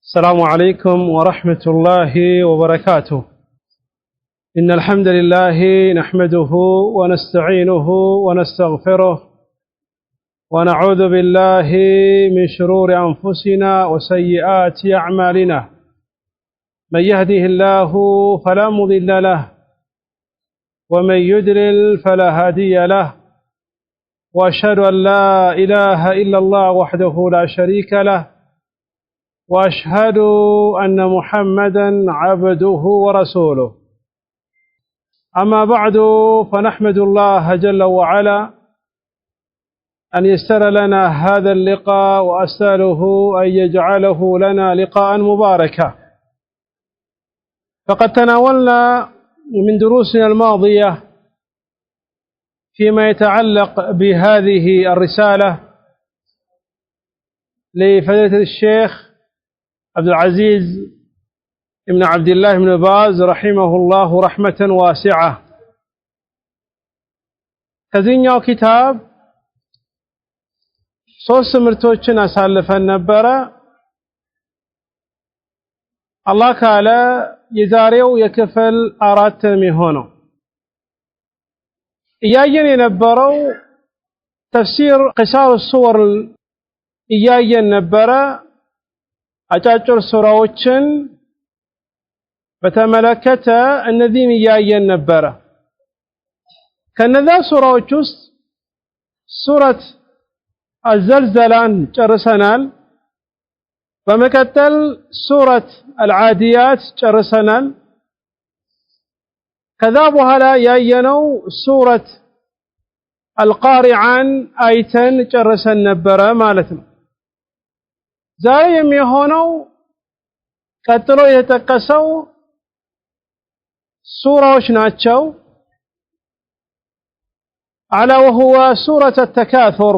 السلام عليكم ورحمة الله وبركاته. إن الحمد لله نحمده ونستعينه ونستغفره ونعوذ بالله من شرور أنفسنا وسيئات أعمالنا. من يهده الله فلا مضل له ومن يضلل فلا هادي له، وأشهد أن لا إله إلا الله وحده لا شريك له، وأشهد أن محمدا عبده ورسوله. أما بعد، فنحمد الله جل وعلا أن يسر لنا هذا اللقاء، وأسأله أن يجعله لنا لقاء مباركا. فقد تناولنا من دروسنا الماضية فيما يتعلق بهذه الرسالة لفضيلة الشيخ عبد العزيز ابن عبد الله بن باز رحمه الله رحمة واسعة. كزينيو كتاب ሶስት ምርቶችን አሳልፈን ነበረ። አላህ ካለ የዛሬው የክፍል 4 የሚሆነው እያየን የነበረው ተፍሲር ቂሳር ሱወር እያየን ነበረ። አጫጭር ሱራዎችን በተመለከተ እነዚህን እያየን ነበረ። ከነዛ ሱራዎች ውስጥ ሱረት الزلزلان ጨርሰናል። በመቀጠል ሱረት አልዓዲያት ጨርሰናል። ከዛ በኋላ ያየነው ሱረት አልቃሪዓን አይተን ጨርሰን ነበረ ማለት ነው። ዛሬ የሚሆነው ቀጥሎ የተጠቀሰው ሱራዎች ናቸው። على وهو سورة التكاثر.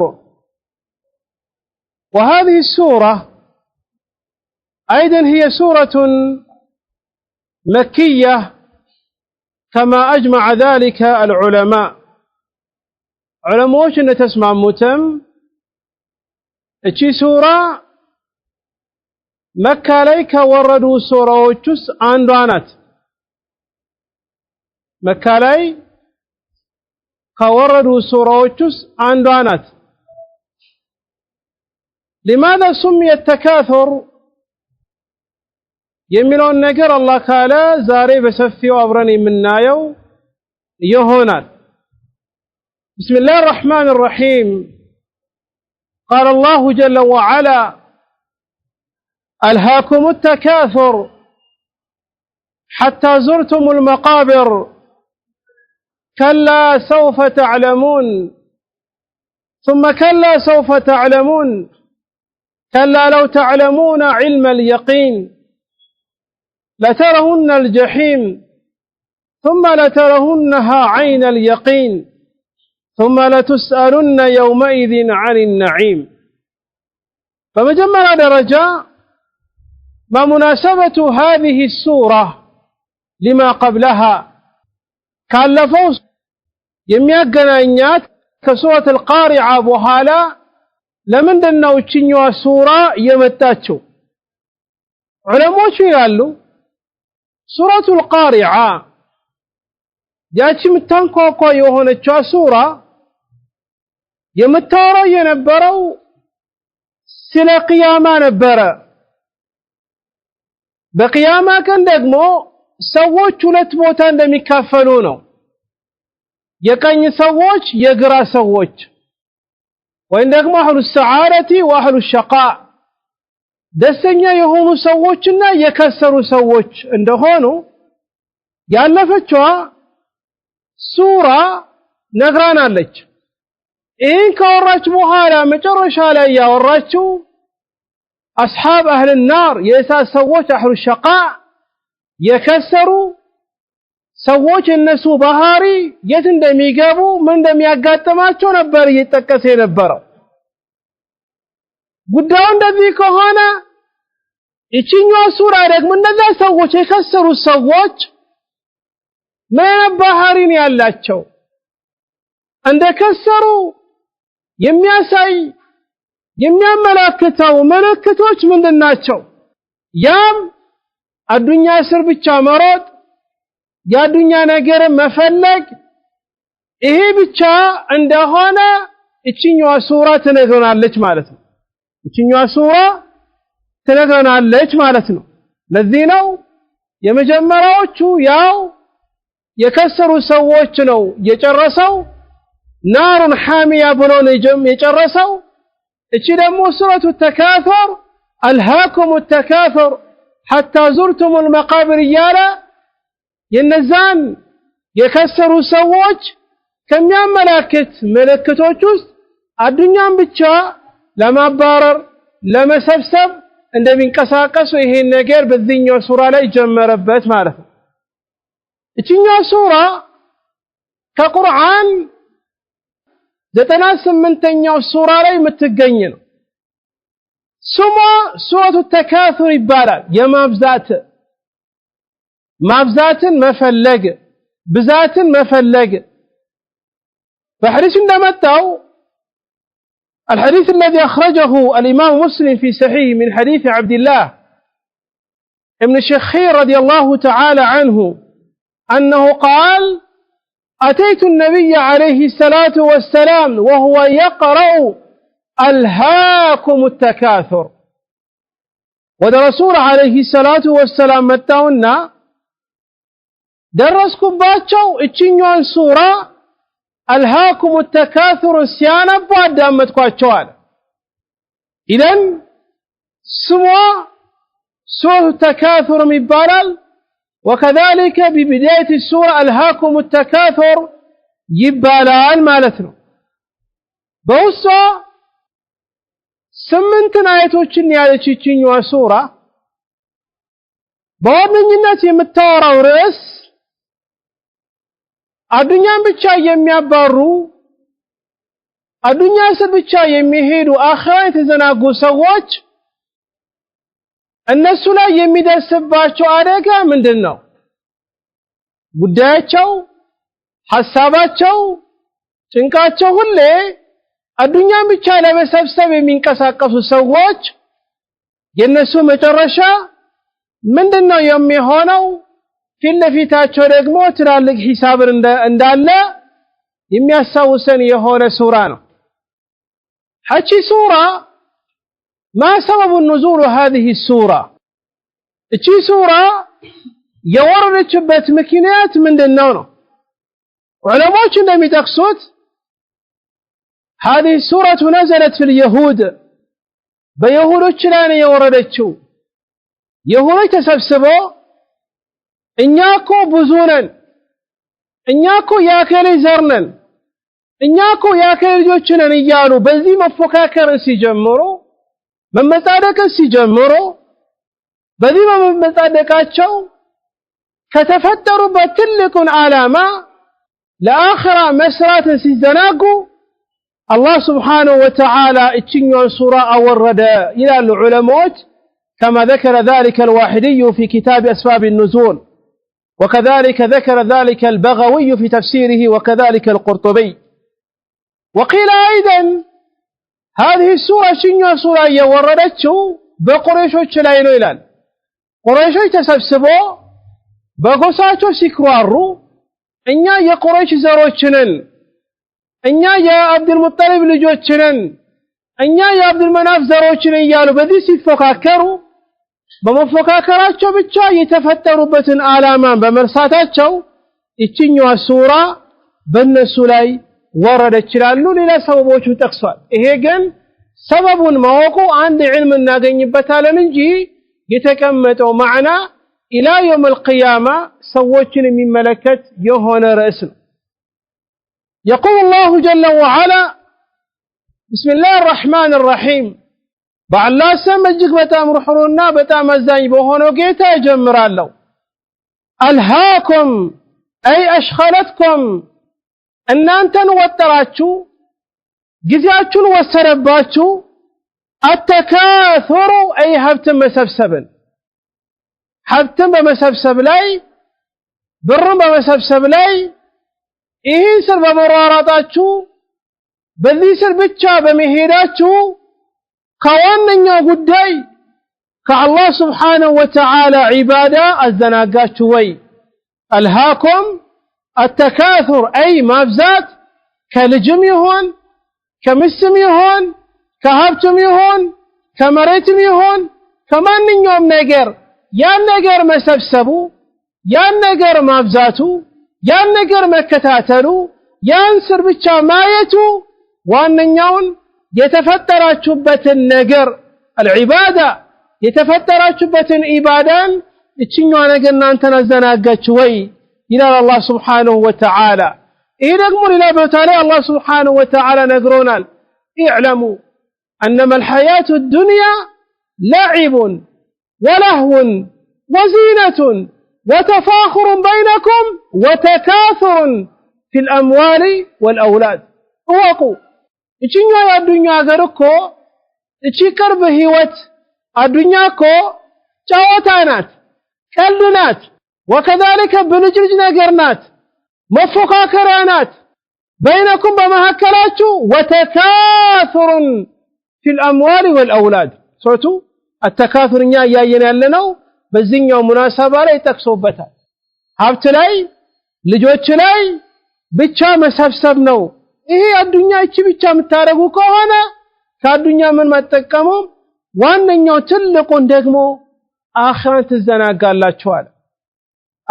وهذه السورة أيضا هي سورة مكية كما أجمع ذلك العلماء. علماء أن تسمع متم اجي سورة مكة ليك وردوا سورة وجس عندانات مكة لي كوردوا سورة وجس عندانات. لماذا سمي التكاثر؟ يميلون نجر الله قال زاري بسفي وابرني من نايو يهونا. بسم الله الرحمن الرحيم. قال الله جل وعلا: ألهاكم التكاثر حتى زرتم المقابر كلا سوف تعلمون ثم كلا سوف تعلمون كلا لو تعلمون علم اليقين لترهن الجحيم ثم لترهنها عين اليقين ثم لتسألن يومئذ عن النعيم. فمجمع درجة ما مناسبة هذه السورة لما قبلها؟ كان لفوز يميقنا إنيات كسورة القارعة بوهالا لمندن ነው እቺኛዋ ሱራ የመጣችው? ዑለሞች ይላሉ ሱረቱል ቃሪዓ ያቺ ምታንኳኳ የሆነችው ሱራ የምታወራው የነበረው ስለ ቂያማ ነበረ። በቂያማ ቀን ደግሞ ሰዎች ሁለት ቦታ እንደሚካፈሉ ነው። የቀኝ ሰዎች፣ የግራ ሰዎች ወይም ደግሞ አህሉ ሰዓደቲ ወአህሉ ሸቃ ደስተኛ የሆኑ ሰዎችና የከሰሩ ሰዎች እንደሆኑ ያለፈችዋ ሱራ ነግራናለች። ይህን ካወራች በኋላ መጨረሻ ላይ ያወራችው አስሓብ አህል ናር የእሳት ሰዎች አህሉ ሸቃ የከሰሩ ሰዎች እነሱ ባህሪ የት እንደሚገቡ ምን እንደሚያጋጥማቸው ነበር እየተጠቀሰ የነበረው። ጉዳዩ እንደዚህ ከሆነ እቺኛው ሱራ ደግሞ እነዛ ሰዎች የከሰሩ ሰዎች ምን ባህሪ ነው ያላቸው እንደከሰሩ የሚያሳይ የሚያመላክተው ምልክቶች ምንድናቸው? ያም አዱኛ ስር ብቻ መሮጥ ያዱኛ ነገር መፈለግ ይሄ ብቻ እንደሆነ እቺኛዋ ሱራ ትነግረናለች ማለት ነው። እቺኛዋ ሱራ ትነግረናለች ማለት ነው። ለዚህ ነው የመጀመሪያዎቹ ያው የከሰሩ ሰዎች ነው የጨረሰው ናሩን ሐሚያ ብሎ ነው የጨረሰው። እቺ ደግሞ ሱረቱ ተካቱር አልሃኩም ተካቱር ሐታ ዙርቱም المقابر እያለ የነዛን የከሰሩ ሰዎች ከሚያመላክት ምልክቶች ውስጥ አዱኛን ብቻ ለማባረር ለመሰብሰብ እንደሚንቀሳቀሱ ይሄን ነገር በዚህኛው ሱራ ላይ ጀመረበት ማለት ነው። እቺኛው ሱራ ከቁርአን 98ኛው ሱራ ላይ የምትገኝ ነው። ስሟ ሱረቱ ተካቱር ይባላል። ማብዛትን መፈለግ ብዛትን መፈለግ በሐዲስ እንደመጣው الحديث الذي أخرجه الإمام مسلم في صحيح من حديث عبد الله ابن الشخير رضي الله تعالى عنه أنه قال أتيت النبي عليه الصلاة والسلام وهو يقرأ ألهاكم التكاثر وده رسول عليه الصلاة والسلام متاونا درسكم باتشو اتشنيوان سورة ألهاكم التكاثر سيانا بعد أمتكوا إذن سموا سورة التكاثر مبارل وكذلك ببداية السورة ألهاكم التكاثر يبالان مالتنا بوصة سمنتن آياتوچن ያለችኝዋ ሱራ በዋነኝነት የምታወራው ርዕስ አዱኛን ብቻ የሚያባሩ አዱኛ ስር ብቻ የሚሄዱ አኺራ የተዘናጉ ሰዎች እነሱ ላይ የሚደርስባቸው አደጋ ምንድነው? ጉዳያቸው፣ ሐሳባቸው፣ ጭንቃቸው ሁሌ አዱኛን ብቻ ለመሰብሰብ የሚንቀሳቀሱ ሰዎች የነሱ መጨረሻ ምንድነው የሚሆነው? ፊት ለፊታቸው ደግሞ ትላልቅ ሂሳብ እንዳለ የሚያሳውሰን የሆነ ሱራ ነው። ሐቺ ሱራ ما سبب نزول هذه السورة؟ እቺ ሱራ የወረደችበት ምክንያት ምንድነው ነው? ዑለማዎች እንደሚጠቅሱት هذه السورة نزلت في اليهود በይሁዶች ላይ ነው የወረደችው። ይሁዶች ተሰብስበው እኛኮ ብዙ ነን፣ እኛኮ ያከለ ዘር ነን፣ እኛኮ ያከለ ልጆች ነን እያሉ በዚህ መፎካከር ሲጀምሩ መመጻደቅ ሲጀምሩ በዚህ መመጻደቃቸው ከተፈጠሩበት ትልቁን ዓላማ ለአኺራ መስራት ሲዘናጉ الله سبحانه وتعالى اتشنيون سورة أورد إلى العلماء كما ذكر ذلك الواحدي في كتاب أسباب النزول وكذلك ذكر ذلك البغوي في تفسيره وكذلك القرطبي وقيل أيضا هذه السورة شنيون سورة يوردتشو بقريشو تشلاينو إلان قريشو تسبسبو بقصاتو سيكوارو إنيا يقريش زروتشنن እኛ የአብዱል ሙጠሊብ ልጆች ነን፣ እኛ የአብዱል መናፍ ዘሮች ነን እያሉ በዚህ ሲፎካከሩ በመፎካከራቸው ብቻ የተፈጠሩበትን ዓላማን በመርሳታቸው እቺኛዋ ሱራ በእነሱ ላይ ወረደች ይላሉ። ሌላ ሰበቦቹ ጠቅሷል። ይሄ ግን ሰበቡን ማወቁ አንድ ዕልም እናገኝበታለን እንጂ የተቀመጠው ማዕና ኢላ የውም አልቂያማ ሰዎችን የሚመለከት የሆነ ርዕስ ነው። يقول الله جل وعلا بسم الله الرحمن الرحيم بالله سم እጅግ በጣም ሩህሩና በጣም አዛኝ በሆነው ጌታ ይጀምራለሁ። አልሃኩም አይ አሽኸለትኩም እናንተን ወጠራችሁ ጊዜያችሁን ወሰረባችሁ አተካثሩ አይ ሀብትን መሰብሰብን ሀብትን በመሰብሰብ ላይ ብርን በመሰብሰብ ላይ ይህን ስር በመሯሯጣችሁ በዚህ ስር ብቻ በመሄዳችሁ ከዋነኛው ጉዳይ كالله سبحانه وتعالى عبادة الزناقات وي ألهاكم التكاثر أي مابزات كالجم يهون كمسم يهون كهبتم يهون كمريتم يهون كمان يوم نجر يا نجر مسبسبو يا نجر مابزاتو يا نجر مكتاتلو يا انسر بيتشا مايتو واننيون يتفتراتشوبة النجر العبادة يتفتراتشوبة إبادان اتشنو نجرنا انتنا الزناقات وي إلى الله سبحانه وتعالى إذا أقمر إلى بوتالي الله سبحانه وتعالى نقرونا اعلموا أنما الحياة الدنيا لعب ولهو وزينة وتفاخر بينكم وتكاثر في الأموال والأولاد وقو اتشنو يا الدنيا غرقو اتشكر بهيوت الدنيا كو جاوتانات كالدنات وكذلك بلجلج نقرنات مفكاكرانات بينكم بمهكلاتو وتكاثر في الأموال والأولاد صوتو التكاثر نيا ياين يالناو بزينيو مناسبة لا يتكسوبتا ሀብት ላይ ልጆች ላይ ብቻ መሰብሰብ ነው ይሄ አዱኛ እቺ ብቻ የምታረጉ ከሆነ ከአዱኛ ምን መጠቀሙ ዋነኛው ትልቁን ደግሞ አኺራን ትዘናጋላችኋል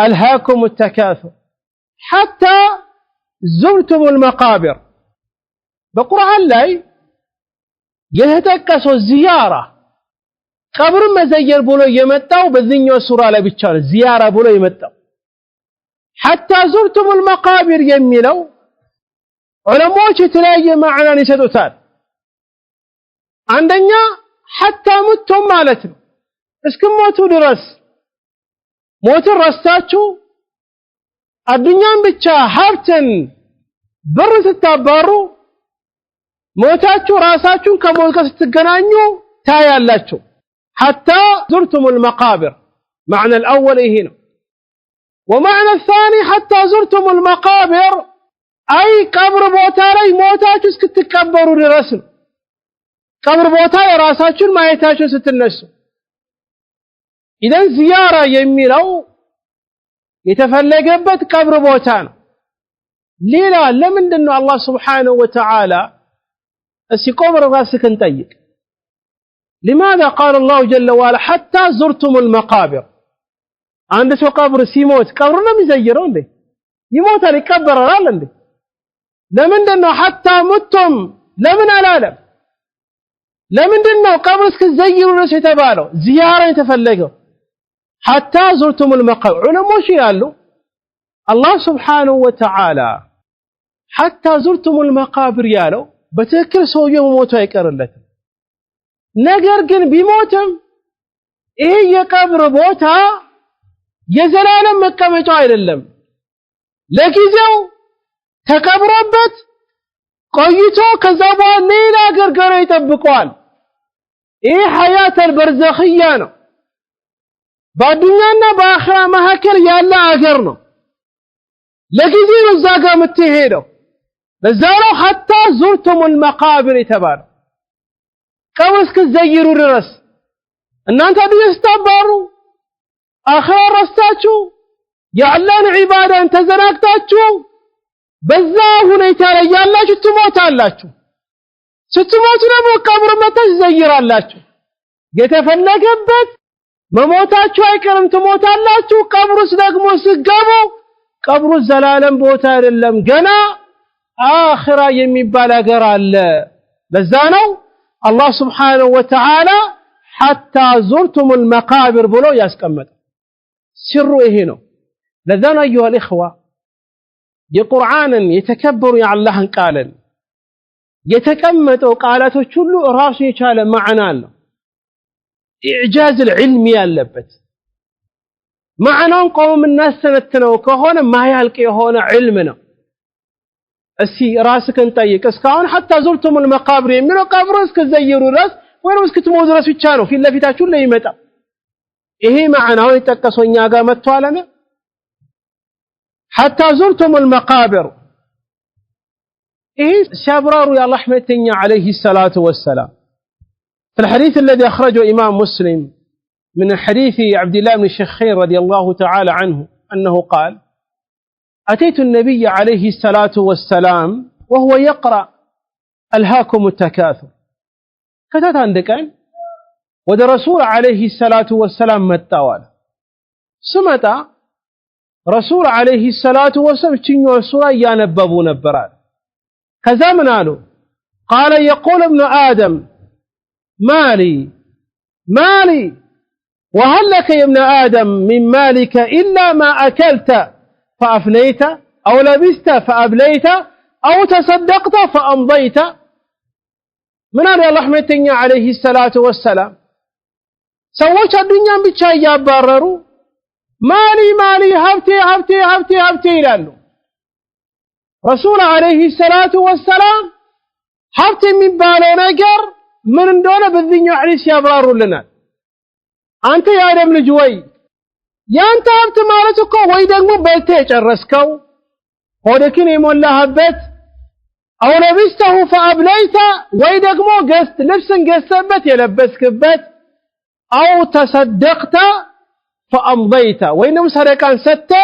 ألهاكم التكاثر حتى زرتم المقابر بقرآن لاي يهتكسو الزيارة قبر مزير بولو يمتاو بذنيو سورة لبتشار زيارة بولو يمتاو حتى زرتم المقابر يميلو علموش تلاقي معنا نسدوتات عندنا حتى متم مالتنا اسكم موتو درس موت الرستاتشو الدنيا بتشا حبتن بر تتابارو موتاتشو راساتشو كمولكا ستقنانيو تايالاتشو حتى زرتم المقابر معنى الأول هنا ومعنى الثاني حتى زرتم المقابر أي قبر بوتالي موتاتشو سكتكبروا لرسم قبر بوتالي راساتشو ما يتاشو ستنسو إذن زيارة يميلو يتفلقبت قبر بوتانا ليلا لمن دنو الله سبحانه وتعالى اسي قبر راسك انتيك لماذا قال الله جل وعلا حتى زرتم المقابر عند قبر سيموت قبرنا مزيرون دي يموت اللي كبر رالن دي لمن دنو حتى متم لمن العالم لمن دنو قبر اسك زيروا ناس يتبالو زيارة يتفلقوا حتى زرتم المقابر علماء شي قالوا الله سبحانه وتعالى حتى زرتم المقابر يالو بتذكر سويه موتو يقرلت ነገር ግን ቢሞትም ይሄ የቀብር ቦታ የዘላለም መቀመጫው አይደለም ለጊዜው ተቀብሮበት ቆይቶ ከዛ በኋላ ሌላ ገርገር ይጠብቀዋል ይሄ ሐያት البرزخية ነው በዱንያና በአኺራ መካከል ያለ አገር ነው ለጊዜው እዛ ጋር የምትሄደው በዛ ነው حتى زرتم المقابر የተባለው قبر እስከዘይሩ ድረስ እናንተ ቢስተባሩ አኺራ ረስታችሁ የአላህን ዒባዳን ተዘናግታችሁ በዛ ሁኔታ ላይ ያላችሁ ትሞታላችሁ ስትሞቱ ደግሞ ቀብር መተሽ ዘይራላችሁ የተፈለገበት መሞታችሁ አይቀርም ትሞታላችሁ ቀብሩስ ደግሞ ሲገቡ ቀብሩ ዘላለም ቦታ አይደለም ገና አኺራ የሚባል አገር አለ ለዛ ነው الله سبحانه وتعالى حتى زرتم المقابر بلو يسكمت سروا هنا لذا أيها الإخوة يقرآن يتكبر يا الله قالا يتكمت وقالته كل راسي يشال معنا إعجاز العلم يالبت معنا قوم الناس سنتنا وكهونا ما يلقي هنا علمنا اسي راسك انطيق اسكاون حتى زرتم المقابر يمنو قبر اسك زيروا راس وين اسك تموت راس ብቻ ነው ፊት ለፊታችሁ ላይ ይመጣ ይሄ ማዕናው የተጠቀሰውኛ ጋር መጥቷልና حتى زرتم المقابر ايه شابرار يا الله رحمتنا عليه الصلاه والسلام في الحديث الذي اخرجه امام مسلم من حديث عبد الله بن الشخير رضي الله تعالى عنه أنه قال أتيت النبي عليه الصلاة والسلام وهو يقرأ ألهاكم التكاثر كتات عندك ود رسول عليه الصلاة والسلام متوال سمتا رسول عليه الصلاة والسلام تشينو السورة ينببو نبرات كذا من قالوا قال يقول ابن آدم مالي وهل لك يا ابن آدم من مالك إلا ما أكلت فأفنيت أو لبست فأبليت أو تصدقت فأمضيت من قال الله رحمة عليه الصلاة والسلام سوّش الدنيا بتشاي يبرروا مالي هبتي لانه رسول عليه الصلاة والسلام هبتي من بالو نجر من دون بالدنيا عليس يبرروا لنا أنت يا آدم لجوي يا أنت هبت مالتك ويدقمو بلتي جرسكو ودكين يمولا هبت أو لبسته فأبليت ويدقمو قست لبسن قستبت يلبسكبت أو تصدقت فأمضيت وإنما سرقان ستة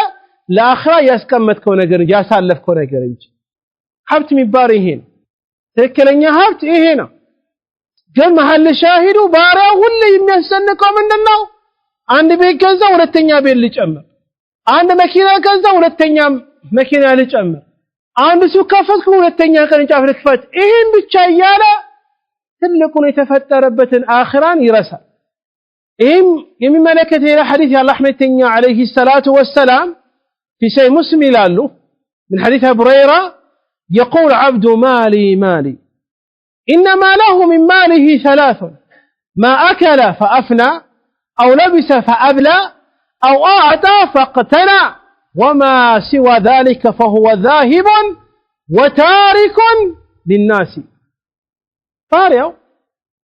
لآخرة يسكمت كونجر يسالف كونجر حبت مباريهين تكلني حبت هنا قال محل شاهدوا بارا واللي يمسنكم من النو عند بيت كذا ولتنيا بيت اللي جمر عند مكينة كذا ولتنيا مكينة اللي جمر عند سوق كفتك ولتنيا كان جافر كفت إيهم بالشيالة تلكون يتفتربت آخران يرسل إيهم يمي ملكة إلى حديث الله رحمة عليه الصلاة والسلام في شيء مسلم له من حديث أبو هريرة يقول عبد مالي إنما له من ماله ثلاث ما أكل فأفنى أو لبس فأبلى أو أعطى فاقتنى وما سوى ذلك فهو ذاهب وتارك للناس فاريو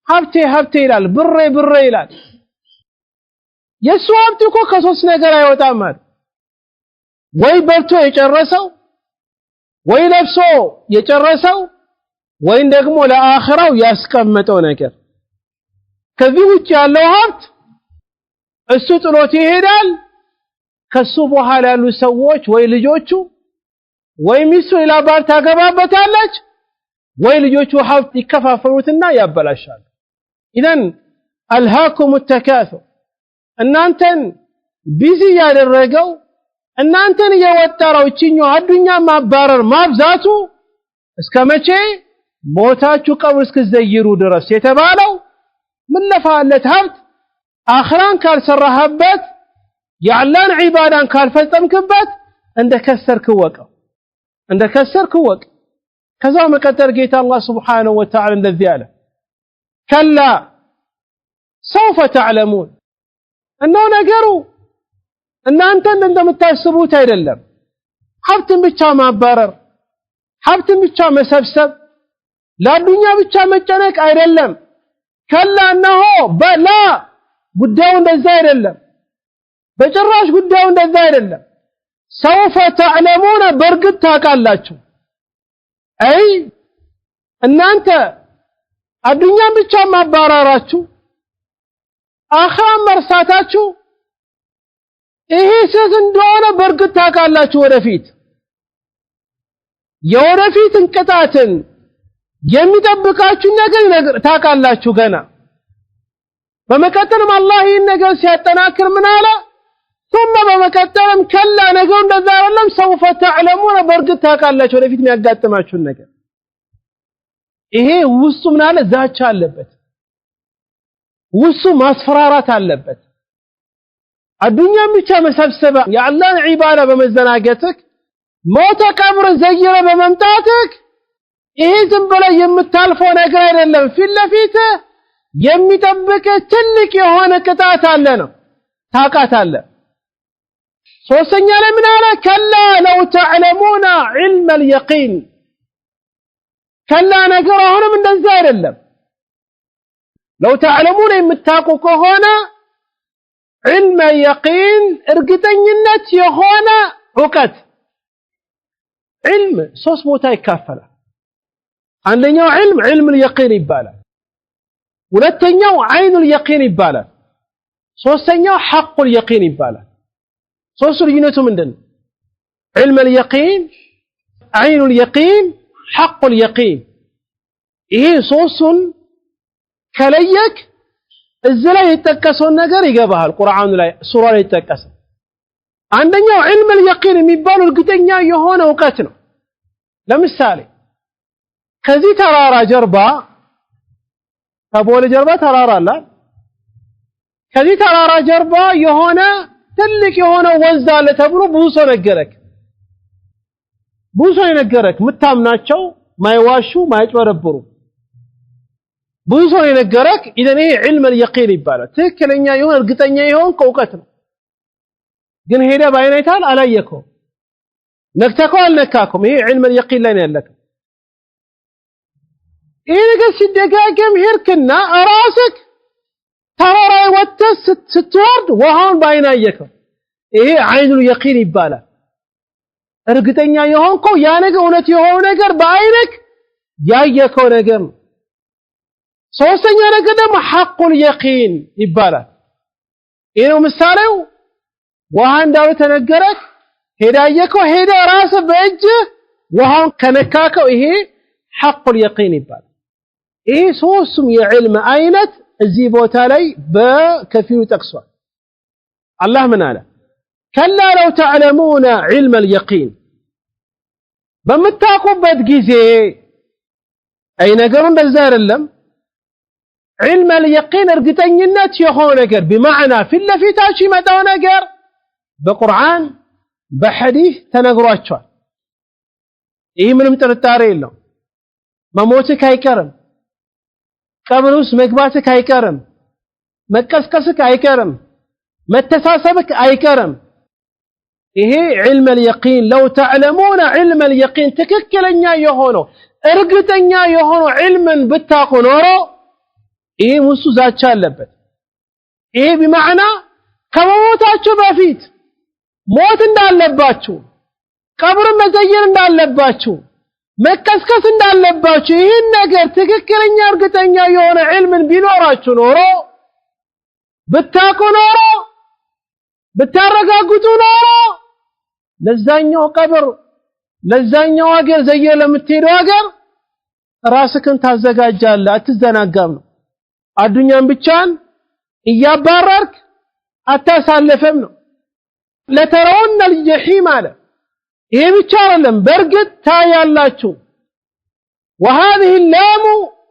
هبتي إلال بري إلال يسوى هبتكو كسوس نقرأ يوتامر وي بلتو يجرسو وي لبسو يجرسو وين ደግሞ ለአኺራው ያስቀመጠው ነገር ከዚህ ውጭ ያለው ሀብት እሱ ጥሎት ይሄዳል ከሱ በኋላ ያሉ ሰዎች ወይ ልጆቹ ወይ ሚስቱ ሌላ ባል ታገባበታለች ወይ ልጆቹ ሀብት ይከፋፈሉትና ያበላሻሉ ኢዘን አልሃኩም التكاثر እናንተን ቢዚ ያደረገው እናንተን የወጠረው እቺኛው አዱኛ ማባረር ማብዛቱ እስከመቼ ሞታችሁ ቀብር እስከዘይሩ ድረስ የተባለው ምን ለፋለት ሀብት አኽራን ካልሰራህበት ያላን ዒባዳን ካልፈጸምክበት እንደከሰርክ ወቅ ከዛው መቀጠር ጌታ አላህ Subhanahu Wa Ta'ala እንደዚህ አለ ከላ سوف تعلمون እነሆ ነገሩ እናንተ እንደምታስቡት አይደለም ሀብትን ብቻ ማባረር ሀብትን ብቻ መሰብሰብ ለዱንያ ብቻ መጨነቅ አይደለም ከላ እነሆ በላ ጉዳዩ እንደዛ አይደለም በጭራሽ ጉዳዩ እንደዛ አይደለም سوف تعلمون በርግጥ ታውቃላችሁ አይ እናንተ አዱንያን ብቻ ማባረራችሁ አኺራን መርሳታችሁ ይሄ ስህተት እንደሆነ በርግጥ ታውቃላችሁ ወደፊት የወደፊት እንቅጣትን የሚጠብቃችሁ ነገር ታውቃላችሁ ገና በመቀጠልም አላህ ይህን ነገር ሲያጠናክር ምን አለ ثم በመቀጠልም ከላ ነገሩ እንደዛ አይደለም سوف تعلمون በርግጥ ታውቃላችሁ ወደፊት የሚያጋጥማችሁ ነገር ይሄ ውስጡ ምን አለ ዛቻ አለበት ውስጡ ማስፈራራት አለበት አዱንያን ብቻ መሰብሰብ የአላህን ዒባዳ በመዘናገትክ ሞተ ቀብር ዘይረ በመምጣትክ ይሄ ዝም ብለህ የምታልፈው ነገር አይደለም ፊት ለፊት የሚጠብቅ ትልቅ የሆነ ቅጣት አለ ነው ታውቃታለህ ሶስተኛ ላይ ምን አለ ከላ ለው ተዕለሙና ዒልመ اليقين ከላ ነገር አሁንም እንደዛ አይደለም ለው ተዕለሙና የምታውቁ ከሆነ ዒልመ اليقين እርግጠኝነት የሆነ ዕውቀት ዒልም ሶስት ቦታ ይካፈላል አንደኛው ዒልም اليقين ይባላል ሁለተኛው ዐይኑ اليقين ይባላል ሶስተኛው ሐቁል የቂን ይባላል ሶስቱ ልዩነቱ ምንድነው علم اليقين عين اليقين حق اليقين ይሄ ሶስቱን ከለየክ እዚህ ላይ የተጠቀሰው ነገር ይገባሃል ቁርአኑ ላይ ሱራ ላይ የተጠቀሰ አንደኛው علم اليقين የሚባለው እርግጠኛ የሆነ ዕውቀት ነው ለምሳሌ ከዚህ ተራራ ጀርባ ከቦሌ ጀርባ ተራራ አለ ከዚህ ተራራ ጀርባ የሆነ ትልቅ የሆነ ወንዝ አለ ተብሎ ብዙ ሰው ነገረክ ምታምናቸው ማይዋሹ ማይጭበረብሩ ብዙ ሰው ነገረክ ኢደኔ علم اليقين ይባላል ትክክለኛ የሆነ እርግጠኛ የሆነ ዕውቀት ነው ግን ሄደ ባይናይታል አላየከው ነክተከው አልነካከውም ይሄ علم اليقين ላይ ነው ያለከው ይሄ ነገር ሲደጋገም ሄርክና ራስክ ተራራ ወጥተህ ስትወርድ ውሃውን ባይናየከው ይሄ عين اليقين ይባላል እርግጠኛ የሆንከው ያ ነገር እውነት የሆነ ነገር በአይንክ ያየከው ነገር ነው ሶስተኛ ነገር ደግሞ ሐቁል የቂን ይባላል ይሄ ነው ምሳሌው ውሃ እንዳው ተነገረክ ሄዳየከው ሄደ ራስ በእጅ ውሃውን ከነካከው ይሄ ሐቁል የቂን ይባላል ይሄ ሶስቱም የዕልም አይነት እዚህ ቦታ ላይ በከፊሉ ጠቅሷል አላህ ምን አለ كلا لو تعلمون علم اليقين በምታቁበት ጊዜ አይ ነገሩ እንደዛ አይደለም علم اليقين እርግጠኝነት የሆነ ነገር بمعنى في ለፊታችሁ ይመጣው ነገር በቁርአን በሐዲስ ተነግሯቸዋል ይሄ ምንም ጥርጣሬ የለውም መሞትህ አይቀርም ቀብር ውስጥ መግባትህ አይቀርም መቀስቀስህ አይቀርም መተሳሰብህ አይቀርም ይሄ علم اليقين لو تعلمون علم اليقين ትክክለኛ የሆነው እርግጠኛ የሆነው علምን ብታውቁ ኖሮ ይሄ ሙሱ ዛቻ አለበት ይሄ بمعنى ከመሞታችሁ በፊት ሞት እንዳለባችሁ ቀብር መዘየር እንዳለባችሁ መቀስቀስ እንዳለባችሁ ይሄን ነገር ትክክለኛ እርግጠኛ የሆነ علምን ቢኖራችሁ ኖሮ ብታውቁ ኖሮ ብታረጋግጡ ኖሮ ለዛኛው ቀብር ለዛኛው ሀገር ዘየር ለምትሄደው ሀገር ራስክን ታዘጋጃለህ አትዘናጋም ነው አዱኛን ብቻን እያባረርክ አታሳልፈም ነው ለተረውን الجحيم አለ ይሄ ብቻ አይደለም በርግጥ ታያላችሁ وهذه اللام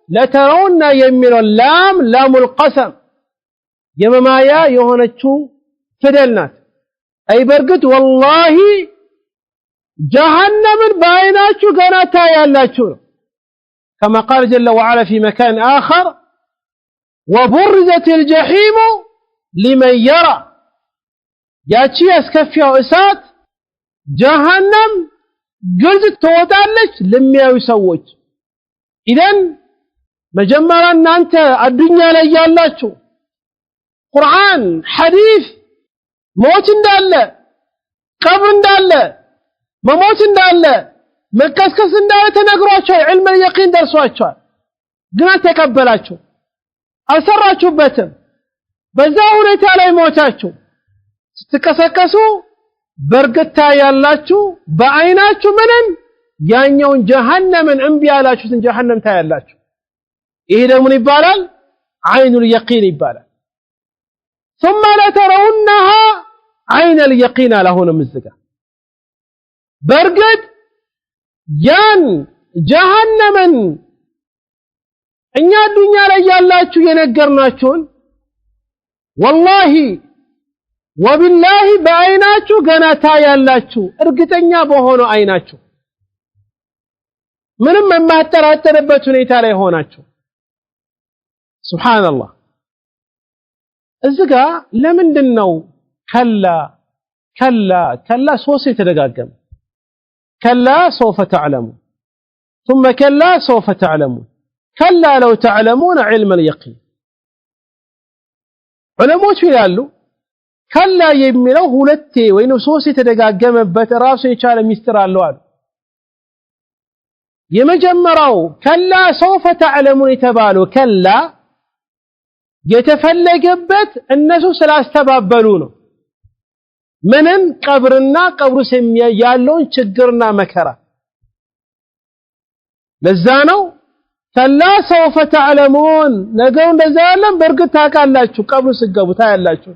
لترون የሚለው ላም لام القسم የመማያ የሆነችው ፊደል ናት አይ በርግጥ والله جهنم بعيناችሁ ገና ታያላችሁ كما قال جل وعلا في مكان آخر وبرزت الجحيم لمن يرى ያቺ ያስከፊያው እሳት جهنم ግልጽ ትወጣለች ለሚያዩ ሰዎች ኢደን መጀመሪያ እናንተ አዱኛ ላይ ያላችሁ ቁርአን ሐዲስ ሞት እንዳለ ቀብር እንዳለ መሞት እንዳለ መከስከስ እንዳለ ተነግሯቸው علم اليقين ደርሷቸዋል ግን ተቀበላችሁ አልሰራችሁበትም በዛ ሁኔታ ላይ ሞታችሁ ስትከሰከሱ በርግታ ያላችሁ በአይናችሁ ምንም ያኛውን جهنمን እንቢ ያላችሁትን جهنم ታያላችሁ ይሄ ደግሞ ይባላል عين اليقين ይባላል ثم لترونها عين اليقين لهون مزقا برقد ያን جهنمን እኛ ዱንያ ላይ ያላችሁ የነገርናችሁን والله وبالله በአይናችሁ ገና ታያላችሁ እርግጠኛ በሆነው አይናችሁ ምንም የማትጠራጠርበት ሁኔታ ላይ ሆናችሁ ሱብሃንአላህ እዚጋ ለምንድነው كلا ሶስት የተደጋገመ كلا سوف تعلمون ثم كلا سوف تعلمون كلا لو تعلمون علم اليقين علماء ይላሉ كلا የሚለው ሁለቴ ወይንም ሶስት የተደጋገመበት ራሱ የቻለ ሚስጥር አለው አሉ የመጀመሪያው كلا سوف تعلمون የተባለው كلا የተፈለገበት እነሱ ስላስተባበሉ ነው ምንን ቀብርና ቀብሩ ያለውን ችግርና መከራ ለዛ ነው ከላ سوف تعلمون ነገሩ እንደዛ ያለም በርግጥ ታውቃላችሁ ቀብሩ ሲገቡ ታያላችሁ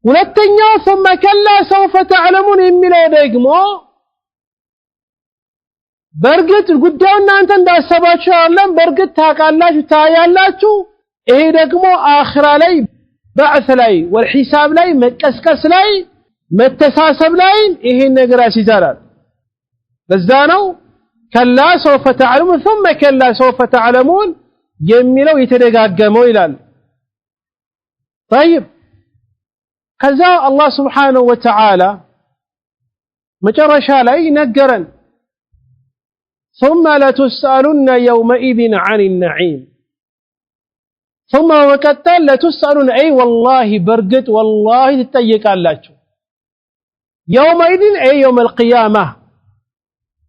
ሁለተኛው ثم كلا سوف تعلمون የሚለው ደግሞ በርግጥ ጉዳዩ እናንተ እንዳሰባችሁ አይደለም በርግጥ ታውቃላችሁ ታያላችሁ ይሄ ደግሞ አኺራ ላይ بعث ላይ والحساب ላይ መቀስቀስ ላይ መተሳሰብ ላይ ይሄ ነገር ያስይዛል በዛ ነው كلا سوف تعلمون ثم كلا سوف تعلمون የሚለው የተደጋገመው ይላል طيب كذا الله سبحانه وتعالى መጨረሻ ላይ ነገረን ثم لتسألن يومئذ عن النعيم ثم وقتل لتسألن أي والله برقت والله تتيقالاችሁ يومئذ أي يوم القيامة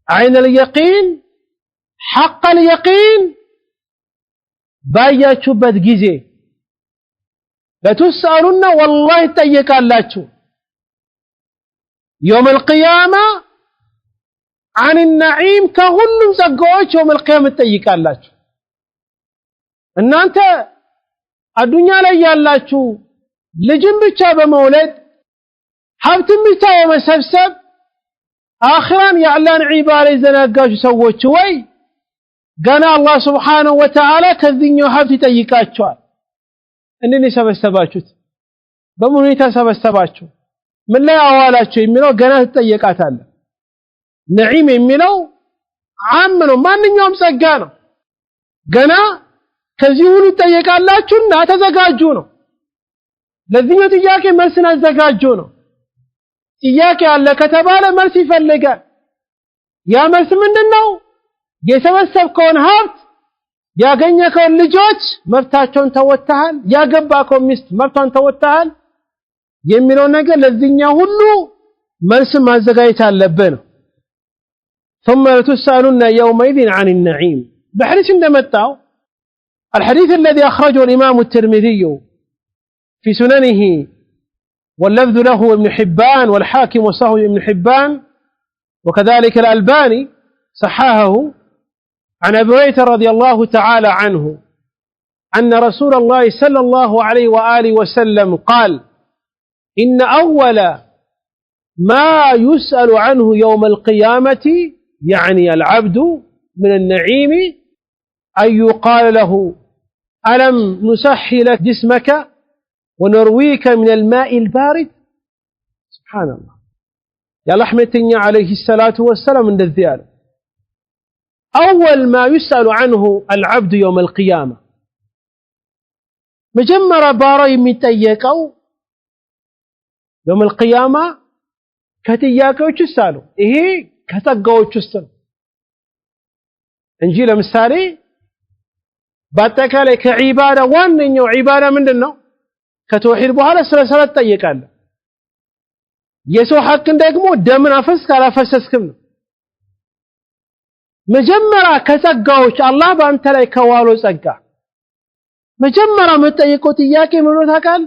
عين اليقين حق اليقين باياችሁበት ጊዜ لتسألن والله تتيقالاችሁ يوم القيامة عن النعيم كهلم ጸጋዎች يوم القيامة تتيقالاችሁ እናንተ አዱኛ ላይ ያላችሁ ልጅን ብቻ በመውለድ ሀብትን ብቻ በመሰብሰብ አኺራን ያላን ዒባዳ ይዘናጋችሁ ሰዎች ወይ ገና አላህ Subhanahu Wa Ta'ala ከዚህኛው ሀብት ይጠይቃቸዋል እንዴት ሰበሰባችሁት በምን ሁኔታ ሰበሰባችሁ ምን ላይ አዋላችሁ የሚለው ገና ትጠየቃታለ ነዒም የሚለው ዓም ነው ማንኛውም ጸጋ ነው ገና ከዚህ ሁሉ ተጠየቃላችሁና ተዘጋጁ ነው ለዚህኛው ጥያቄ መልስን አዘጋጁ ነው ጥያቄ አለ ከተባለ መልስ ይፈልጋል ያ መልስ ምንድነው የሰበሰብከውን ሀብት ያገኘከውን ልጆች መብታቸውን ተወጣሃል ያገባከው ሚስት መብቷን ተወጣሃል የሚለው ነገር ለዚህኛው ሁሉ መልስ ማዘጋጀት አለብህ ነው ثم لتسألن يومئذ عن النعيم بحديث እንደመጣው الحديث الذي أخرجه الإمام الترمذي في سننه واللفظ له ابن حبان والحاكم وصححه ابن حبان وكذلك الألباني صححه عن أبي هريرة رضي الله تعالى عنه أن رسول الله صلى الله عليه وآله وسلم قال إن أول ما يسأل عنه يوم القيامة يعني العبد من النعيم أن يقال له ألم نسحي لك جسمك ونرويك من الماء البارد سبحان الله يا لحمتني عليه الصلاة والسلام من الزيادة أول ما يسأل عنه العبد يوم القيامة مجمر باري متيكو يوم القيامة كتياكو تسألوا إيه كتقو تسألوا እንጂ ለምሳሌ በአጠቃላይ ከዒባዳ ዋነኛው ዒባዳ ምንድነው ከተውሂድ በኋላ ስለ ሰላት ጠይቃለ የሰው ሐቅን ደግሞ ደምን አፈስክ አላፈሰስክም ነው መጀመሪያ ከጸጋዎች አላህ በአንተ ላይ ከዋሎ ጸጋ መጀመሪያ መጠየቀው ጥያቄ ምን ነው ታውቃል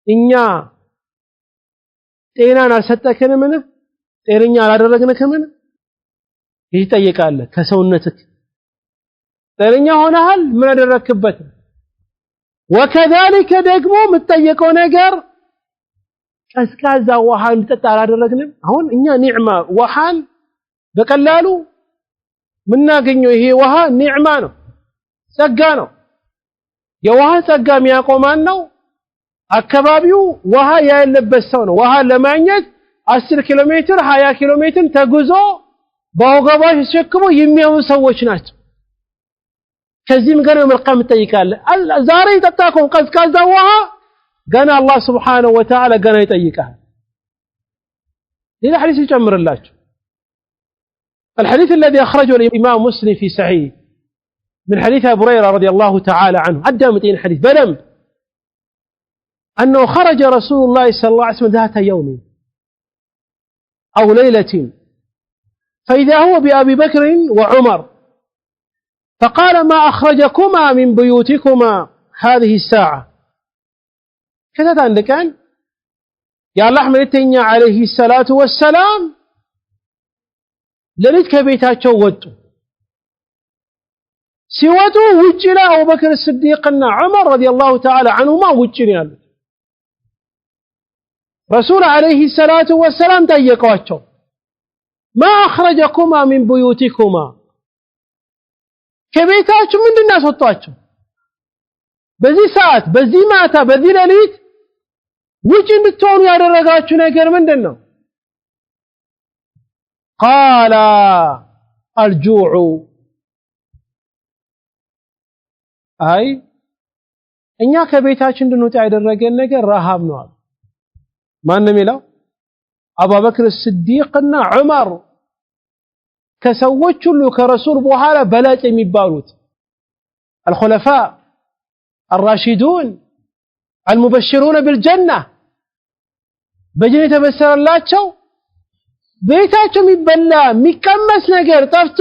እኛ ጤናን አልሰጠከንም ጤነኛ አላደረግነከም ይጠይቃል ከሰውነትክ ጤነኛ ሆነሃል ምን አደረክበት وكذلك ደግሞ የምትጠየቀው ነገር ቀዝቃዛ ውሃ እንድጠጣ አላደረግንም አሁን እኛ ኒዕማ ውሃን በቀላሉ ምናገኘው ይሄ ውሃ ኒዕማ ነው ጸጋ ነው የውሃ ጸጋ የሚያቆማን ነው አካባቢው ውሃ ያለበት ሰው ነው ውሃ ለማግኘት 10 ኪሎ ሜትር 20 ኪሎ ሜትር ተጉዞ በወገባሽ ተሸክሞ የሚያዩ ሰዎች ናቸው ከዚህም ጋር መልካም ይጠይቃል ዛሬ ተጣጣው ቀዝቃዛ ውሃ ገና አላህ Subhanahu Wa Ta'ala ገና ይጠይቃል ሌላ ሐዲስ ይጨምርላችሁ الحديث الذي أخرجه الإمام مسلم في صحيح من حديث أبي هريرة رضي الله تعالى عنه عدى 200 حديث بلم أنه خرج رسول الله صلى الله عليه وسلم ذات يوم أو ليلة فإذا هو بأبي بكر وعمر فقال ما أخرجكما من بيوتكما هذه الساعة كذا عندك يا الله ملتنيا عليه الصلاة والسلام لليت كبيتاቸው ወጡ ሲወጡ ውጪ ላይ አቡበክር الصديقና ዑመር رضي الله تعالى عنهما ውጪ ነው ያሉት رسول عليه الصلاة والسلام ጠየቋቸው ما أخرجكما من بيوتكما ከቤታችሁ ምንድነው ያስወጣችሁ በዚህ ሰዓት በዚህ ማታ በዚህ ሌሊት ውጪ እንድትሆኑ ያደረጋችሁ ነገር ምንድነው قال الجوع አይ እኛ ከቤታችን እንድንወጣ ያደረገን ነገር ረሃብ ነው አሉ ማንንም ይላው አቡበክር الصديقና ዑመር ከሰዎች ሁሉ ከረሱል በኋላ በላጭ የሚባሉት الخلفاء الراشدون المبشرون بالجنة በጀነት ተበሰረላቸው ቤታቸው የሚበላ የሚቀመስ ነገር ጠፍቶ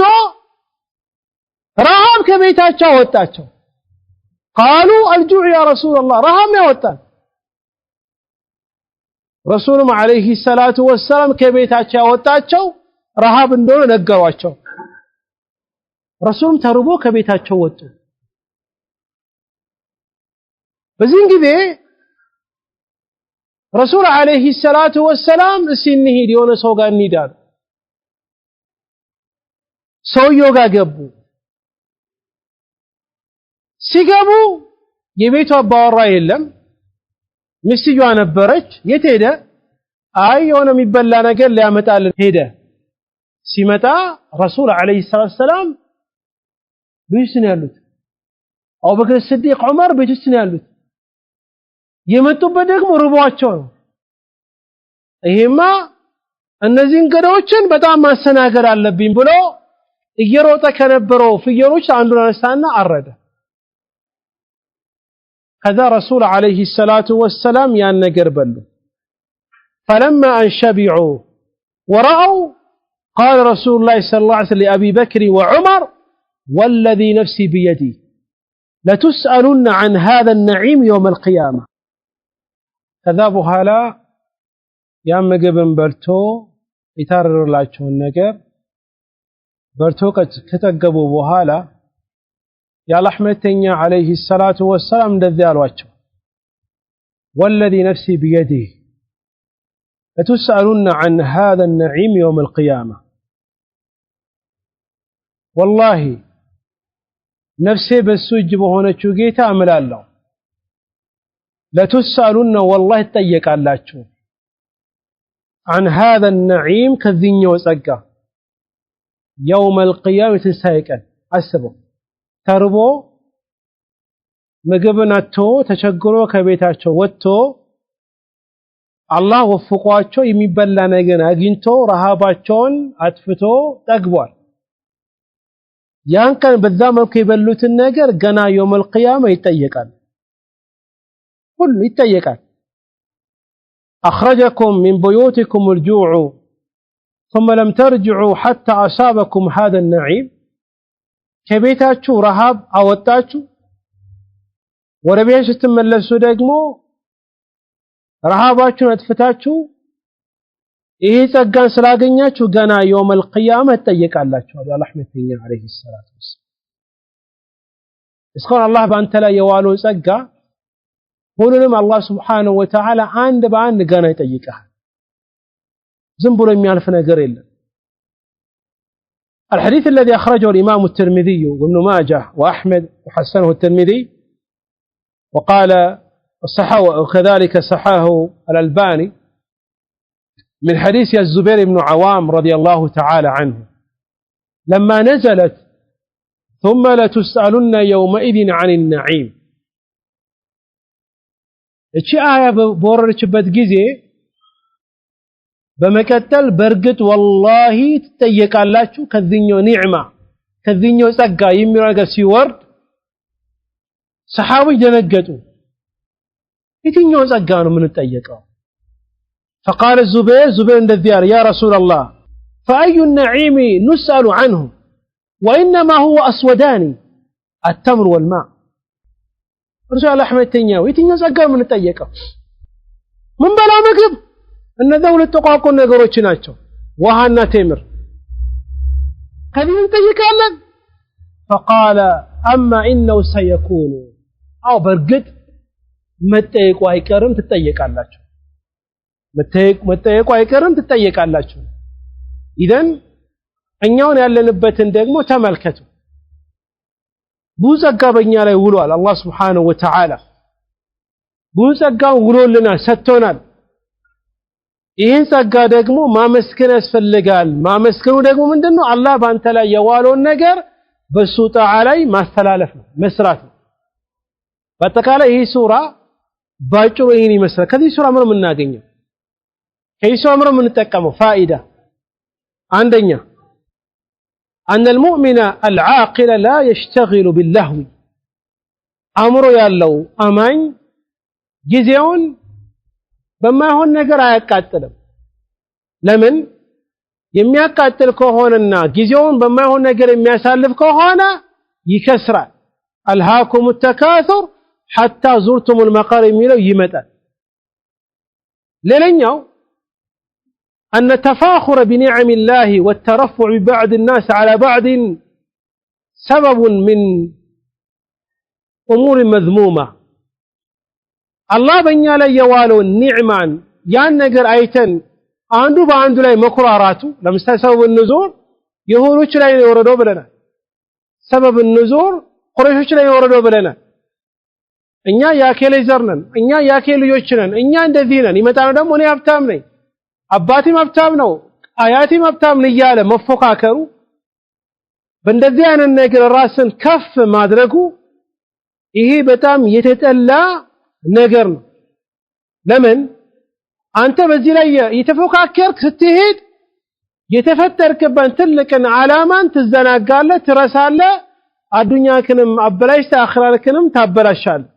ረሃብ ከቤታቸው ወጣቸው قالوا الجوع يا رسول الله رهب يوطن رسولهم عليه الصلاة والسلام كبيتاቸው ያወጣቸው ረሃብ እንደሆነ ነገሯቸው ረሱልም ተርቦ ከቤታቸው ወጡ በዚህ ጊዜ ረሱል عليه الصلاة والسلام እስንሂድ የሆነ ሰው ጋር እንሂዳሉ ሰውየው ጋር ገቡ ሲገቡ የቤቱ አባወራ የለም ሚስትየዋ ነበረች የት ሄደ አይ የሆነ የሚበላ ነገር ሊያመጣልን ሄደ ሲመጣ ረሱል عليه الصلاة والسلام ቤት ነው ያሉት አቡበክር الصديق ዑመር ቤት ውስጥ ነው ያሉት የመጡበት ደግሞ ርቧቸው ነው ይሄማ እነዚህ እንግዶችን በጣም ማስተናገድ አለብኝ ብሎ እየሮጠ ከነበረው ፍየሎች አንዱን አነሳና አረደ ከዛ ረሱል عليه الصلاة والسلام ያን ነገር በሉ فلما ان شبعوا ورأوا قال رسول الله صلى الله عليه وسلم لأبي بكر وعمر والذي نفسي بيدي لتسألن عن هذا النعيم يوم القيامة ከዛ በኋላ ያ ምግብን በልቶ ይታረርላቸውን ነገር በልቶ ከተገቡ በኋላ የአላህ መልእክተኛ عليه الصلاة والسلام እንደዚህ አሏቸው والذي نفسي بيده لتسألن عن هذا النعيم يوم القيامة والله نفسي በሱ እጅ በሆነችው ጌታ አምላለሁ لتسألن والله تጠየቃላችሁ عن هذا النعيم ከዚህኛው ጸጋ يوم القيامة تسايقን አስበው ተርቦ ምግብን አጥቶ ተቸግሮ ከቤታቸው ወጥቶ አላህ ወፍቋቸው የሚበላ ነገር አግኝቶ ረሃባቸውን አጥፍቶ ጠግቧል ያን ቀን በዛ መልኩ የበሉትን ነገር ገና يوم القيامة ይጠየቃል كل يتيقال أخرجكم من بيوتكم الجوع ثم لم ترجعوا حتى أصابكم هذا النعيم كبيتاتشو رهاب أوتاتشو وربيش تملسوا دقمو رهاباتشو نتفتاتشو إيه تقان سلاقنياتشو قنا يوم القيامة يتيقال لاتشو يا رحمة عليه الصلاة والسلام اسخون الله بأنتلا يوالو سقا ሁሉንም አላህ Subhanahu Wa Ta'ala አንድ በአንድ ገና ይጠይቃል ዝም ብሎ የሚያልፍ ነገር የለም الحديث الذي أخرجه الإمام الترمذي وابن ماجه وأحمد وحسنه الترمذي وقال الصحاح وكذلك صححه الألباني من حديث الزبير بن عوام رضي الله تعالى عنه لما نزلت ثم لتسألن يومئذ عن النعيم እቺ አያ በወረደችበት ጊዜ በመከተል በርግጥ ወላሂ ትጠየቃላችሁ ከዚህኛው ኒዕማ ከዚህኛው ጸጋ የሚለው ነገር ሲወርድ ሰሃቦች ደነገጡ የትኛው ጸጋ ነው ምን ተጠየቀው فقال الزبير እንደዚህ አለ يا رسول الله فأي النعيم نسأل عنه وإنما هو أسودان التمر والماء رسول أحمد تنياو يتنيا ጸጋ የምንጠየቀው ምን በላ ምግብ እነዚያ ሁለት ተቋቁን ነገሮች ናቸው ውሃና ቴምር ከዚህ እንጠይቃለን فقال أما إنه سيكون أو برقد መጠየቁ አይቀርም ትጠየቃላችሁ መጠየቁ አይቀርም ትጠየቃላችሁ ኢደን እኛውን ያለንበትን ደግሞ ተመልከቱ ብዙ ጸጋ በእኛ ላይ ውሏል አላህ Subhanahu Wa Ta'ala ብዙ ጸጋውን ውሎልናል ሰጥቶናል ይህን ጸጋ ደግሞ ማመስገን ያስፈልጋል ማመስገኑ ደግሞ ምንድነው አላህ ባንተ ላይ የዋለውን ነገር በሱ ጣዓ ላይ ማስተላለፍ ነው መስራት ነው በአጠቃላይ ይህ ሱራ ባጭሩ ይህን ይመስላል ከዚህ ሱራ ምን የምናገኘው ከዚህ ሱራ ምን የምንጠቀመው ፋኢዳ አንደኛ أن المؤمن العاقل لا يشتغل باللهو أمره يالله أمان ጊዜውን በማይሆን ነገር አያቃጥልም ለምን የሚያቃጥል ከሆነና ጊዜውን በማይሆን ነገር የሚያሳልፍ ከሆነ ይከስራል አልሃኩም التكاثر حتى زرتم المقابر የሚለው ይመጣል ሌላኛው أن التفاخر بنعم الله والترفع ببعض الناس على بعض سبب من أمور مذمومة الله በእኛ ላይ የዋለው ኒዕማን ያን ነገር አይተን አንዱ በአንዱ ላይ መኩራራቱ ለምሳሌ ሰበብ النزول የሆኖች ላይ ነው ወረደው ብለናል ሰበብ النزول ቁረይሾች ላይ ወረደው ብለናል እኛ ያኬለ ዘርነን እኛ ያኬለ ልጆች ነን እኛ እንደዚህ ነን ይመጣው ደግሞ እኔ ሀብታም ነኝ አባቴም ሀብታም ነው አያቴም ሀብታም ነው እያለ መፎካከሩ በእንደዚህ አይነት ነገር ራስን ከፍ ማድረጉ ይሄ በጣም የተጠላ ነገር ነው ለምን አንተ በዚህ ላይ የተፎካከርክ ስትሄድ የተፈጠርክበትን ትልቅን ዓላማን ትዘናጋለህ ትረሳለህ አዱኛክንም አበላሽተ አኺራክንም ታበላሻለህ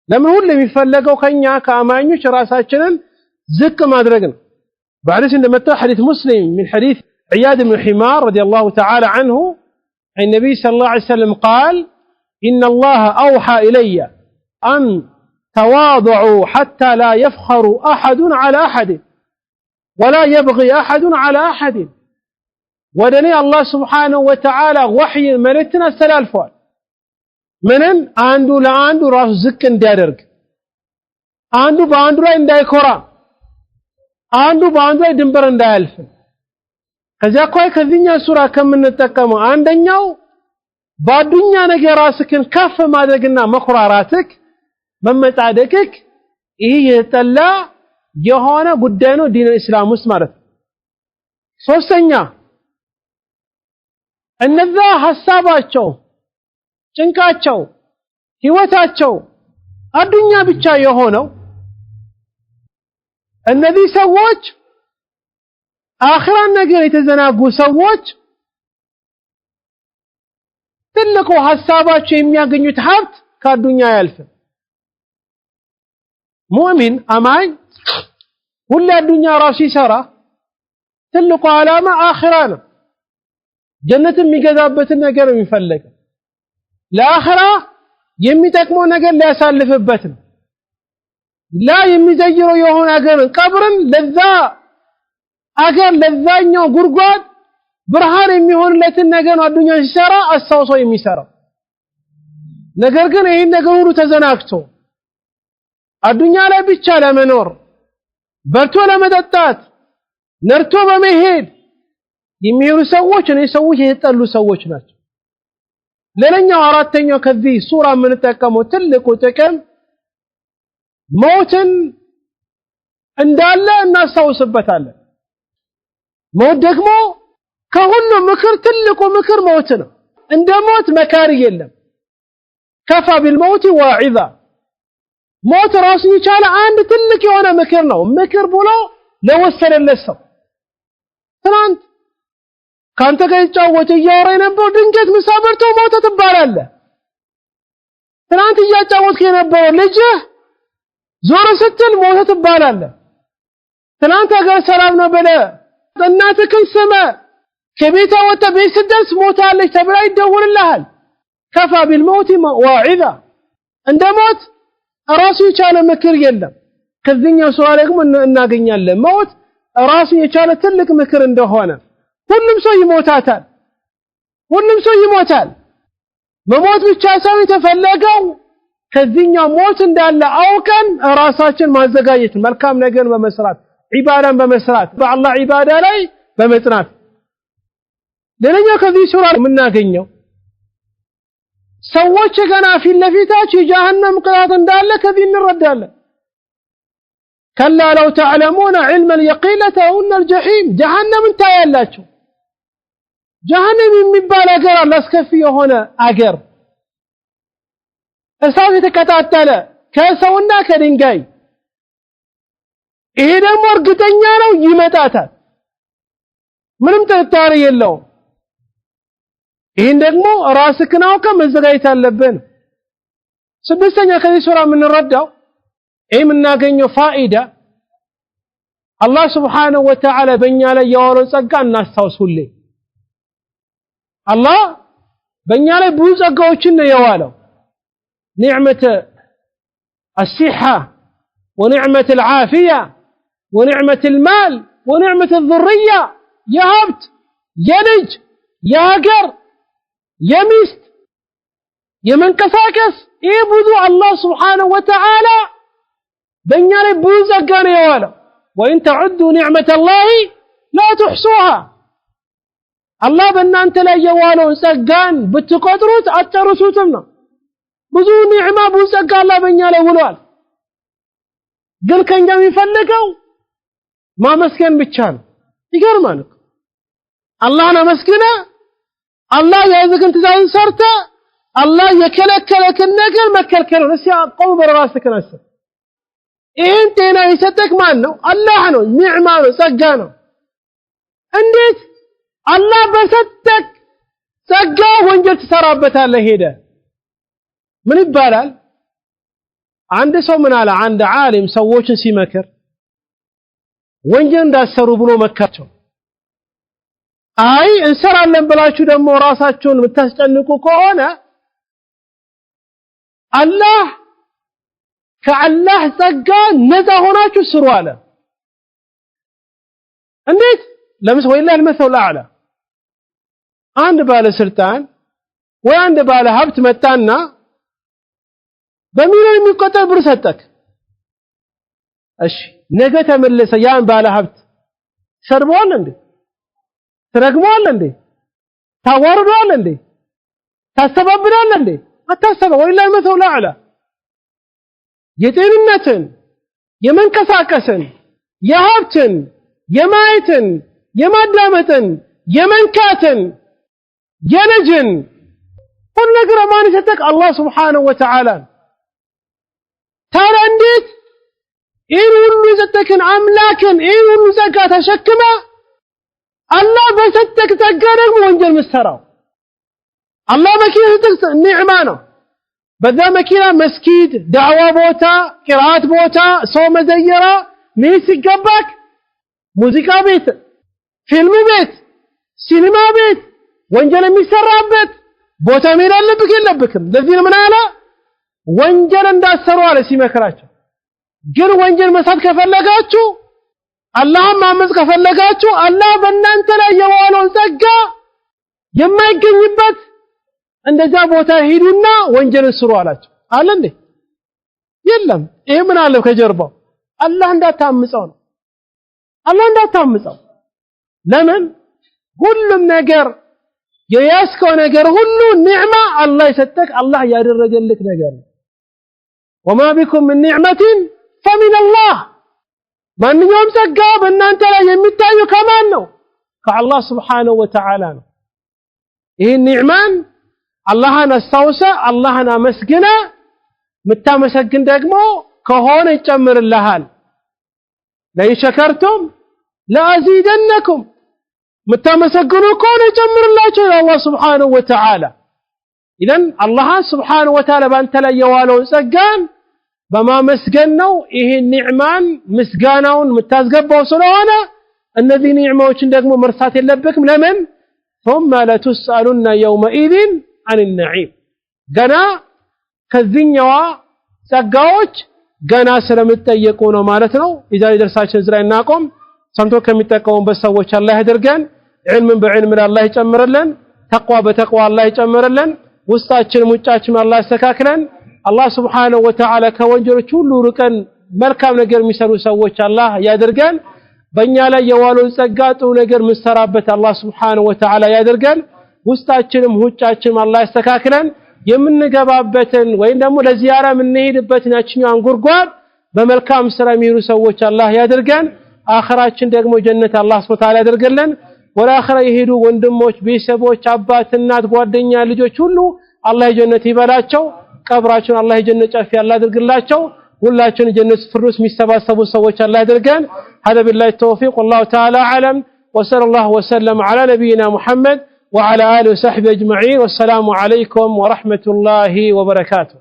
ለምን ሁሉ የሚፈለገው ከኛ ከአማኞች ራሳችንን ዝቅ ማድረግ ነው بعدش እንደመጣ حديث مسلم من حديث عياد بن حمار رضي الله تعالى عنه النبي صلى الله عليه وسلم قال إن الله أوحى إلي أن تواضعوا حتى لا يفخر أحد على أحد ولا يبغي أحد على أحد ودني الله سبحانه وتعالى وحي ملتنا السلالفوال منن عنده لا عنده راس زك انديرق عنده باندو لا اندايكورا عنده باندو لا دنبر اندايلف ከዚያ ቆይ ከዚህኛ ሱራ ከምንጠቀመው አንደኛው ባዱኛ ነገር ራስክን ከፍ ማድረግና መኩራራትክ መመጻደቅክ ይሄ የተጠላ የሆነ ጉዳይ ነው ዲን እስላም ውስጥ ማለት ሶስተኛ እነዛ ሐሳባቸው ጭንቃቸው ህይወታቸው አዱኛ ብቻ የሆነው እነዚህ ሰዎች አኺራን ነገር የተዘናጉ ሰዎች ትልቁ ሐሳባቸው የሚያገኙት ሀብት ከአዱኛ ያልፍም ሙእሚን አማኝ ሁሉ አዱኛ ራሱ ይሰራ ትልቁ ዓላማ አኺራ ነው ጀነት የሚገዛበትን ነገር የሚፈልግ ለአኺራ የሚጠቅመው ነገር ሊያሳልፍበት ነው ላ የሚዘይረው የሆነ አገር ቀብርን ለዛ አገር ለዛኛው ጉርጓድ ብርሃን የሚሆንለትን ነገር ነው አዱኛ ሲሰራ አስተውሶ የሚሰራው ነገር ግን ይሄን ነገር ሁሉ ተዘናግቶ አዱኛ ላይ ብቻ ለመኖር በርቶ ለመጠጣት ነርቶ በመሄድ የሚሄዱ ሰዎች እኔ ሰዎች የተጠሉ ሰዎች ናቸው ሌላኛው አራተኛው ከዚህ ሱራ የምንጠቀመው ትልቁ ጥቅም ሞትን እንዳለ እናስታውስበታለን ሞት ደግሞ ከሁሉ ምክር ትልቁ ምክር ሞት ነው እንደ ሞት መካሪ የለም ከፋ بالموت واعظا ሞት ራሱ ይቻለ አንድ ትልቅ የሆነ ምክር ነው ምክር ብሎ ለወሰነለት ሰው ትናንት ካንተ ጋር ይጫወት እያወራ የነበረው ድንገት ምሳ በልቶ ሞተ ትባላለህ ትናንት እያጫወትክ የነበረው ልጅህ ዞር ስትል ሞተ ትባላለህ ትናንት ጋር ሰላም ነው ብለህ እናትህን ስመህ ከቤት ወጥተህ ቤት ስትደርስ ሞታለች ተብላ ይደውልልሃል كفى بالموت واعظا عند موت راسي يቻለ ምክር የለም ከዚህኛው ሱራ ደግሞ እናገኛለን ሞት ራሱ የቻለ ትልቅ ምክር እንደሆነ ሁሉም ሰው ይሞታል መሞት ብቻ ሳይሆን የተፈለገው ከዚህኛው ሞት እንዳለ አውቀን ራሳችን ማዘጋጀት መልካም ነገር በመስራት ዒባዳን በመስራት በአላህ ዒባዳ ላይ በመጽናት ሌላኛው ከዚህ ሱራ የምናገኘው ሰዎች ገና ፊት ለፊታቸው የጀሃነም ቅጣት እንዳለ ከዚህ እንረዳለን كلا لو تعلمون علم اليقين لترون الجحيم جهنم ታያላችሁ جهنم የሚባል አገር አላስከፊ የሆነ አገር እሳት የተከታተለ ከሰውና ከድንጋይ ይሄ ደግሞ እርግጠኛ ነው ይመጣታል ምንም ጥርጣሬ የለውም ይሄን ደግሞ ራስክን አውቀህ መዘጋጀት አለብን ስድስተኛ ከዚህ ሱራ የምንረዳው ይሄ የምናገኘው ፋኢዳ አላህ Subhanahu Wa Ta'ala በእኛ ላይ ያወረው ጸጋ እናስታውሱልኝ አላህ በእኛ ላይ ብዙ ጸጋዎችን ነው ያዋለው نعمة الصحة ونعمة العافية ونعمة المال ونعمة الذرية يا هبت يا لج يا هجر يا ميست يا من كساكس يبدو الله سبحانه وتعالى بنيا لي ብዙ ጸጋ ነው ያዋለው وإن تعدوا نعمة الله لا تحصوها الله በእናንተ ላይ ያዋለውን ጸጋን ብትቆጥሩት አትጨርሱትም ነው ብዙ ኒዕማ ብዙ ጸጋ አላህ በእኛ ላይ ውሏል ግን ከኛ የሚፈልገው ማመስገን ብቻ ነው ይገርማል አላህን አመስግነ አላህ ያዘዝክን ትእዛዝን ሰርተ አላህ የከለከለክን ነገር መከልከል ነው ሲያቆም በራስህ ከነሰ ይሄን ጤና የሰጠክ ማን ነው አላህ ነው ኒዕማ ነው ጸጋ ነው እንዴት አላህ በሰጠክ ጸጋ ወንጀል ትሰራበታለህ ሄደ ምን ይባላል አንድ ሰው ምን አለ አንድ ዓሊም ሰዎችን ሲመክር ወንጀል እንዳሰሩ ብሎ መከራቸው አይ እንሰራለን ብላችሁ ደግሞ ራሳችሁን የምታስጨንቁ ከሆነ አላህ ከአላህ ጸጋ ነፃ ሆናችሁ ስሩ አለ እንዴት ለምሳሌ ወይላ المثل الاعلى አንድ ባለስልጣን ወይ አንድ ባለ ሀብት መጣና በሚሊዮን የሚቆጠር ብር ሰጠክ እሺ ነገ ተመለሰ ያን ባለ ሀብት ሰርበዋል እንዴ ተረግመዋል እንዴ ታዋርደዋል እንዴ ታስተባብራል እንዴ አታሰበ ወይላ المثل الاعلى የጤንነትን የመንቀሳቀስን የሀብትን የማየትን የማዳመጥን የመንካትን የልጅን ሁሉ ነገር ማን ይሰጠክ አላህ Subhanahu Wa Ta'ala ታዲያ እንዴት ይህን ሁሉ የሰጠክን አምላክን ይህን ሁሉ ጸጋ ተሸክመ አላህ በሰጠክ ጸጋ ደግሞ ወንጀል ምትሰራው አላህ መኪና የሰጠክ ኒዕማ ነው በዛ መኪና መስጊድ ዳዕዋ ቦታ ቂራአት ቦታ ሰው መዘየራ ምን ሲገባክ ሙዚቃ ቤት ፊልም ቤት ሲኒማ ቤት ወንጀል የሚሰራበት ቦታ መሄድ አለብክ የለብክም ለዚህ ምን አለ ወንጀል እንዳሰሩ አለ ሲመክራቸው ግን ወንጀል መስራት ከፈለጋችሁ አላህን ማመጽ ከፈለጋችሁ አላህ በእናንተ ላይ የዋለውን ጸጋ የማይገኝበት እንደዛ ቦታ ሄዱና ወንጀልን ስሩ አላቸው አለ እንዴ የለም ይሄ ምን አለው ከጀርባው አላህ እንዳታምጸው ነው አላህ እንዳታምጸው ለምን ሁሉም ነገር የያስከው ነገር ሁሉ ኒዕማ አላህ የሰጠክ አላህ ያደረገልክ ነገር ነው وما بكم من نعمة فمن الله ማንኛውም ጸጋ በእናንተ ላይ የሚታየው ከማን ነው ከአላህ Subhanahu Wa Ta'ala ነው ይሄ ኒዕማን አላህን አስታውሰ አላህን አመስግነ ምታመሰግን ደግሞ ከሆነ ይጨምርልሃል ለይ ሸከርቱም ለአዚደነኩም ምታመሰግኑ ከሆነ ይጨምርላችሁ አላህ Subhanahu Wa Ta'ala ኢዘን አላህ Subhanahu Wa Ta'ala ባንተ ላይ የዋለውን ጸጋን በማመስገን ነው ይሄ ኒዕማን ምስጋናውን ምታስገባው ስለሆነ እነዚህ ኒዕማዎችን ደግሞ መርሳት የለብክም ለምን ثم لا تسألن يومئذ عن النعيم ገና ከዚህኛዋ ጸጋዎች ገና ስለምትጠየቁ ነው ማለት ነው። የዛሬ ደርሳችን እዚህ ላይ እናቆም። ሰምቶ ከሚጠቀሙበት ሰዎች አላህ ያድርገን። ዒልምን በዒልም አላህ ይጨምርልን። ተቅዋ በተቅዋ አላህ ይጨምርልን። ውስጣችን ሙጫችን አላህ ያስተካክለን። አላህ Subhanahu Wa Ta'ala ከወንጀሎች ሁሉ ርቀን መልካም ነገር የሚሰሩ ሰዎች አላህ ያድርገን። በእኛ ላይ የዋለው ጸጋ ጥሩ ነገር ምንሰራበት አላህ Subhanahu Wa Ta'ala ያድርገን። ውስጣችንም ሁጫችንም አላህ ያስተካክለን። የምንገባበትን ወይም ደግሞ ለዚያራ የምንሄድበትን ያችኛዋን ጉርጓድ በመልካም ስራ የሚሄዱ ሰዎች አላህ ያድርገን። አኺራችን ደግሞ ጀነት አላህ Subhanahu Wa Ta'ala ያድርገልን። ወደ አኺራ የሄዱ ወንድሞች፣ ቤተሰቦች፣ አባት፣ እናት፣ ጓደኛ፣ ልጆች ሁሉ አላህ ጀነት ይበላቸው። ቀብራቸውን አላህ ጀነት ጫፍ ያላ ያድርግላቸው። ሁላችን ጀነት ፍርዱስ የሚሰባሰቡ ሰዎች አላህ ያድርገን። هذا بالله التوفيق والله تعالى أعلم وصلى الله وسلم على نبينا محمد وعلى آله وصحبه أجمعين والسلام عليكم ورحمة الله وبركاته.